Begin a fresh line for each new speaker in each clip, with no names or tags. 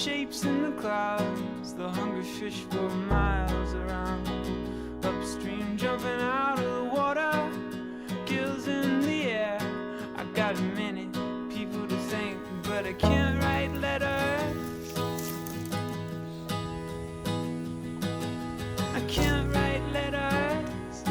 shapes in the clouds, the hungry fish for miles around. Upstream, jumping out of the water, gills in the air. I got many people to thank, but I can't write letters. I can't write letters.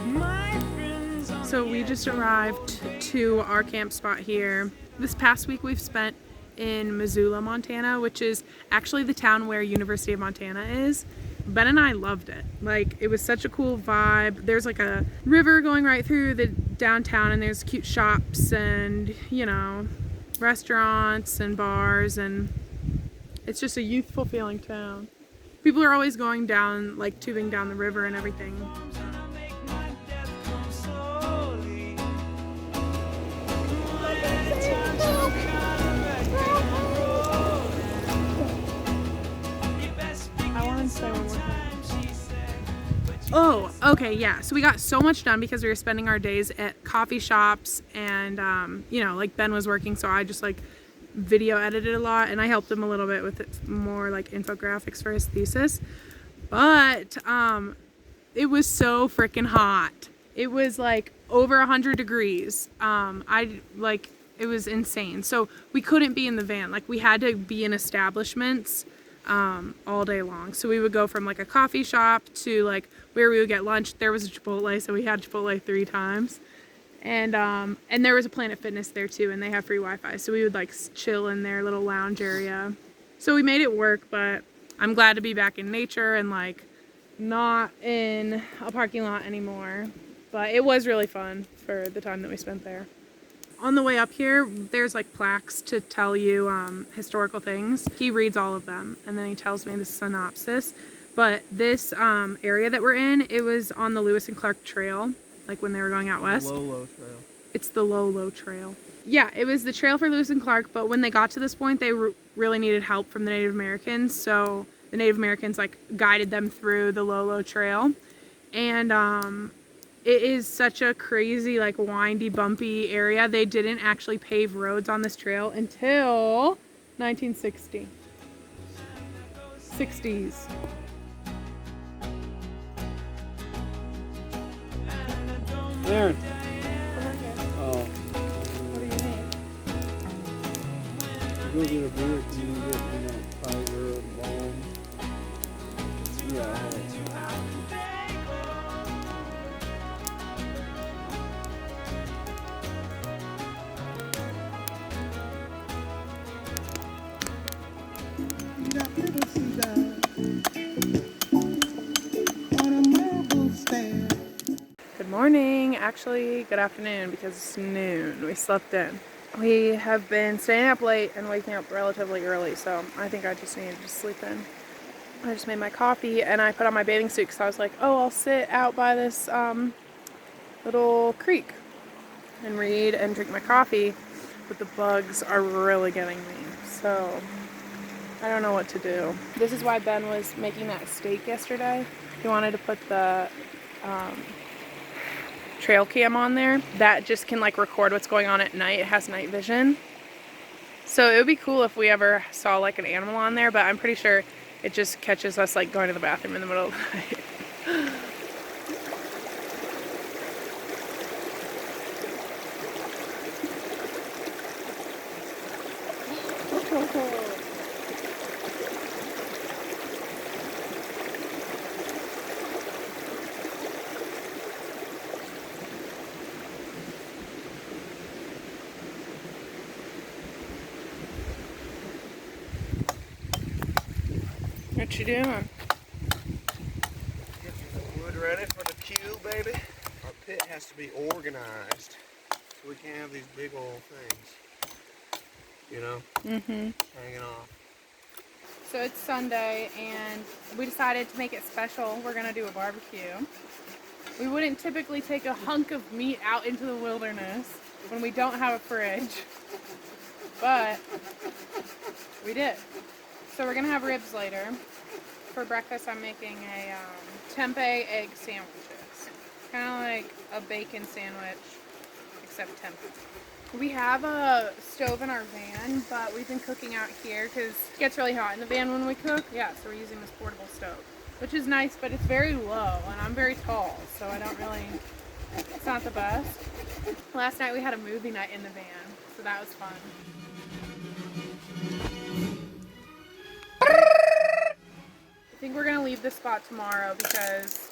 My friends on
So we just arrived to our camp spot here. This past week we've spent in Missoula, Montana, which is actually the town where University of Montana is. Ben and I loved it. Like, it was such a cool vibe. There's like a river going right through the downtown, and there's cute shops and, you know, restaurants and bars, and it's just a youthful feeling town. People are always going down, like tubing down the river and everything.
gonna make my death come slowly. Let time some kind of record rolling. You best speak
I want
in
to say one more thing.
time, she said. But you
Oh, okay, yeah. So we got so much done because we were spending our days at coffee shops, and you know, like Ben was working, so I just like video edited a lot, and I helped him a little bit with it, more like infographics for his thesis. But it was so freaking hot. It was like over 100 degrees. It was insane. So we couldn't be in the van. Like, we had to be in establishments all day long. So we would go from like a coffee shop to like where we would get lunch. There was a Chipotle, so we had Chipotle 3 times. And there was a Planet Fitness there too, and they have free Wi-Fi. So we would like chill in their little lounge area. So we made it work, but I'm glad to be back in nature and like not in a parking lot anymore. But it was really fun for the time that we spent there. On the way up here, there's like plaques to tell you historical things. He reads all of them, and then he tells me the synopsis. But this area that we're in, it was on the Lewis and Clark Trail, like when they were going out west.
Lolo Trail.
It's the Lolo Trail. Yeah, it was the trail for Lewis and Clark, but when they got to this point, they really needed help from the Native Americans. So the Native Americans like guided them through the Lolo Trail. And it is such a crazy, like, windy, bumpy area. They didn't actually pave roads on this trail until 1960. 60s.
There. Oh.
What do you need?
Go get a beer, can you get, Tiger and Bone? Yeah.
Good morning. Actually, good afternoon, because it's noon. We slept in. We have been staying up late and waking up relatively early, so I think I just needed to sleep in. I just made my coffee and I put on my bathing suit because I was like, oh, I'll sit out by this little creek and read and drink my coffee, but the bugs are really getting me, so I don't know what to do. This is why Ben was making that steak yesterday. He wanted to put the trail cam on there. That just can like record what's going on at night. It has night vision. So it would be cool if we ever saw like an animal on there, but I'm pretty sure it just catches us like going to the bathroom in the middle of the night. What you doing?
Getting the wood ready for the queue, baby. Our pit has to be organized so we can't have these big old things, you know, hanging off.
So it's Sunday and we decided to make it special. We're gonna do a barbecue. We wouldn't typically take a hunk of meat out into the wilderness when we don't have a fridge, but we did. So we're gonna have ribs later. For breakfast, I'm making a tempeh egg sandwiches. Kind of like a bacon sandwich, except tempeh. We have a stove in our van, but we've been cooking out here because it gets really hot in the van when we cook. Yeah, so we're using this portable stove, which is nice, but it's very low, and I'm very tall, so I don't really, it's not the best. Last night we had a movie night in the van, so that was fun. I think we're gonna leave this spot tomorrow because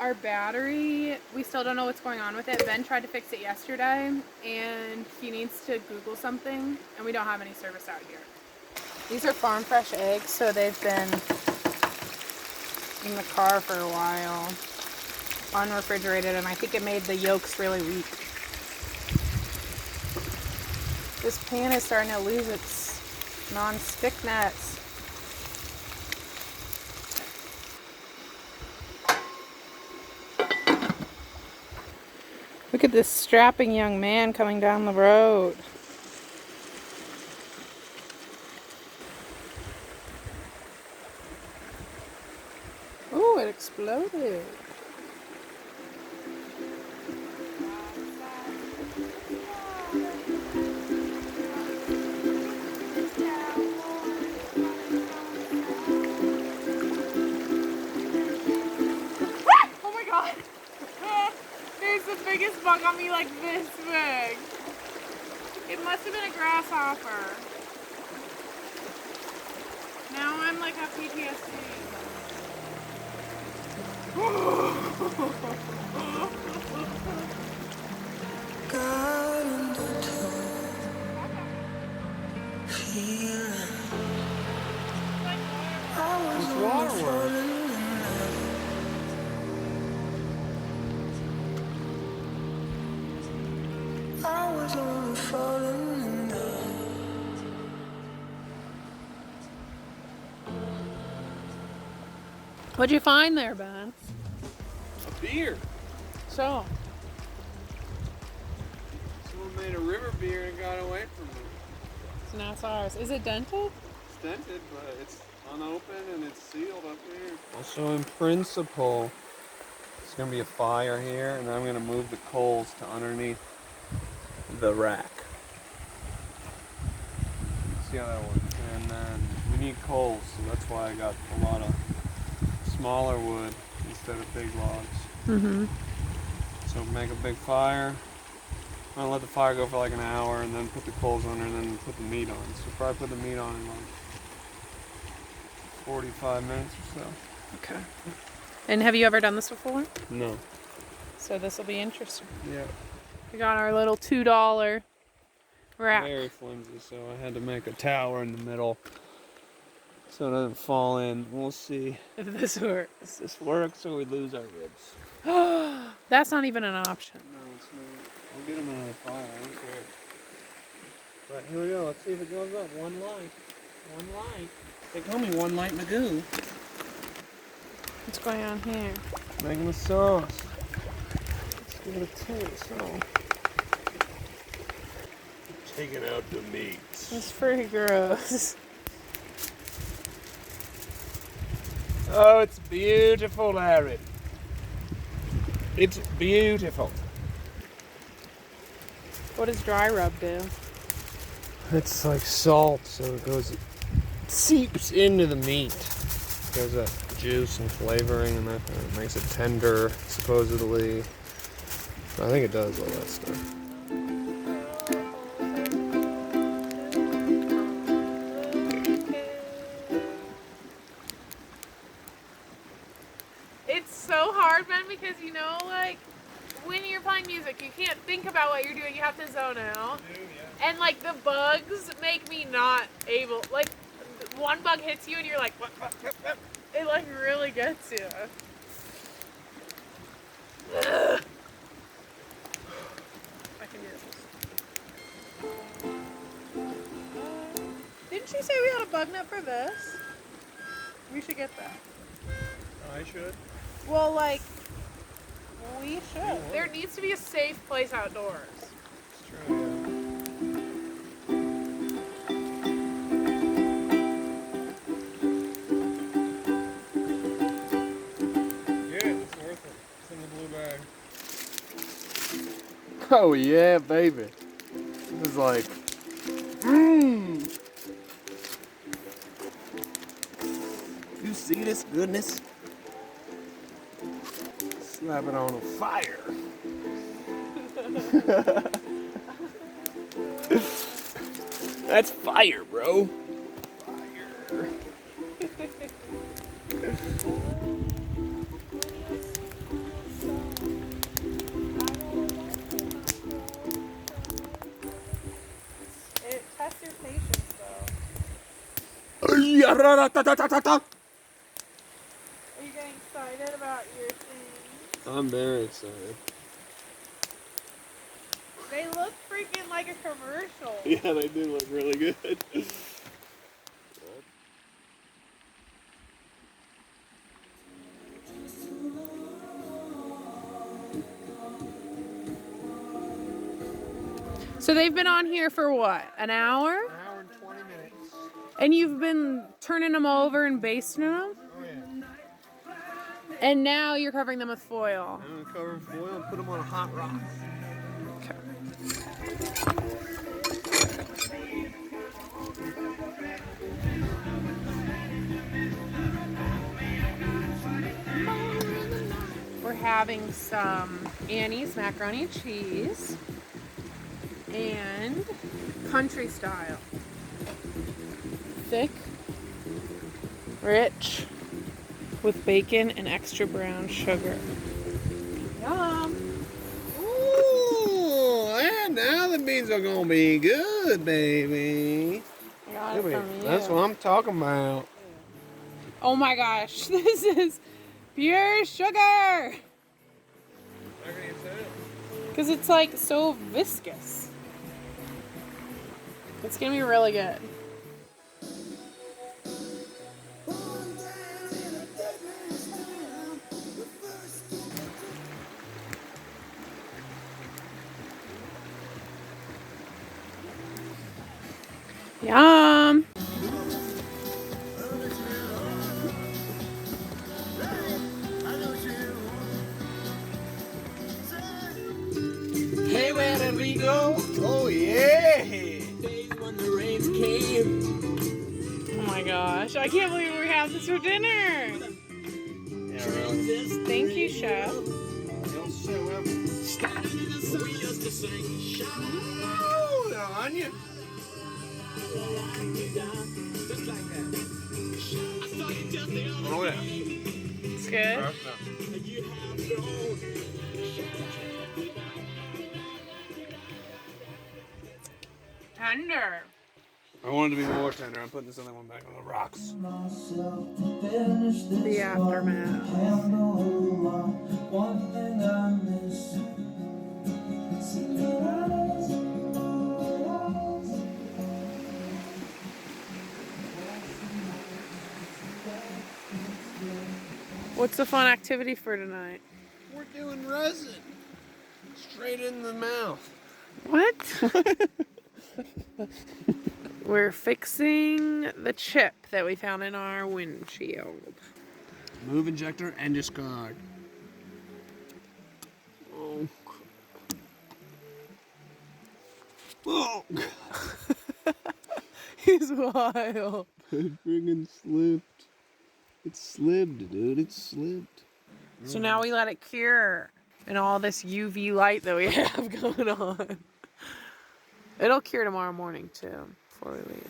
our battery, we still don't know what's going on with it. Ben tried to fix it yesterday and he needs to Google something and we don't have any service out here. These are farm fresh eggs, so they've been in the car for a while, unrefrigerated, and I think it made the yolks really weak. This pan is starting to lose its non-stickness. Look at this strapping young man coming down the road. Oh, it exploded. Oh my god! There's the biggest bug on me, like this big. It must have been a grasshopper. Now I'm like a PTSD.
It's waterworks.
I was only falling in love.
What'd you find there, Ben?
A beer.
So,
Someone made a river beer and got away from it.
so now it's ours. Is it dented?
It's dented, but it's unopened and it's sealed up here. Also, in principle, there's gonna be a fire here, and I'm gonna move the coals to underneath the rack. See how that works. And then we need coals, so that's why I got a lot of smaller wood instead of big logs.
Mm-hmm.
So make a big fire. I'm gonna let the fire go for like an hour and then put the coals under and then put the meat on. So probably put the meat on in like 45 minutes or so.
Okay. And have you ever done this before?
No.
So this will be interesting.
Yeah.
We got our little $2 rack.
Very flimsy, so I had to make a tower in the middle so it doesn't fall in. We'll see
If this works.
if this works or we lose our ribs.
That's not even an option.
No, it's not. I'll get them out of the fire. I don't care. But here we go. Let's see if it goes up. One light. One light. They call me One Light Magoo.
What's going on here?
Making the sauce. Let's give it a taste. Oh. Taking out the meats.
It's pretty gross.
Oh, it's beautiful, Larry. It's beautiful.
What does dry rub do?
It's like salt, so it goes, seeps into the meat. There's that juice and flavoring, and that makes it tender, supposedly. I think it does all that stuff.
It's so hard, Ben, because you know, like, when you're playing music, you can't think about what you're doing. You have to zone out. And, like, the bugs make me not able, like, one bug hits you and you're like, what? It, like, really gets you. Ugh. I can do this. Didn't you say we had a bug net for this? We should get that.
I should.
Well, like, we should. There needs to be a safe place outdoors.
It's true, yeah. It's worth it. It's in the blue bag. Oh yeah, baby. is like, You see this goodness? Slap it on a fire. That's fire, bro. Fire.
It tests your patience, though.
Are you
getting excited about your things?
I'm very excited.
They look freaking like a commercial.
Yeah, they do look really good.
So they've been on here for what? An hour?
An hour and 20 minutes.
And you've been turning them over and basting them?
Oh, yeah.
And now you're covering them with foil.
I'm going to cover them with foil and put them on a hot rock.
Okay. We're having some Annie's macaroni and cheese and country style. Thick, rich, with bacon and extra brown sugar. Yum!
Ooh, and now the beans are going to be good, baby.
I got it from you.
That's what I'm talking about.
Oh my gosh, this is pure sugar! Because it's like so viscous. It's gonna be really good. Yum!
Hey, where did we go? Oh, yeah. Days when the rains came.
Oh my gosh, I can't believe we have this for dinner!
Yeah, really.
Thank you, Chef.
You're so welcome. Standing in the sun just to sing. Shout on you. Just like that. Oh, yeah.
It's good. Tender.
I wanted to be more tender. I'm putting this other one back on the rocks.
The aftermath. What's the fun activity for tonight?
We're doing resin. Straight in the mouth.
What? We're fixing the chip that we found in our windshield.
Move injector and discard. Oh. Oh.
He's wild.
It friggin' slipped. It slipped, dude. It slipped.
So now we let it cure in all this UV light that we have going on. It'll cure tomorrow morning too, before we leave.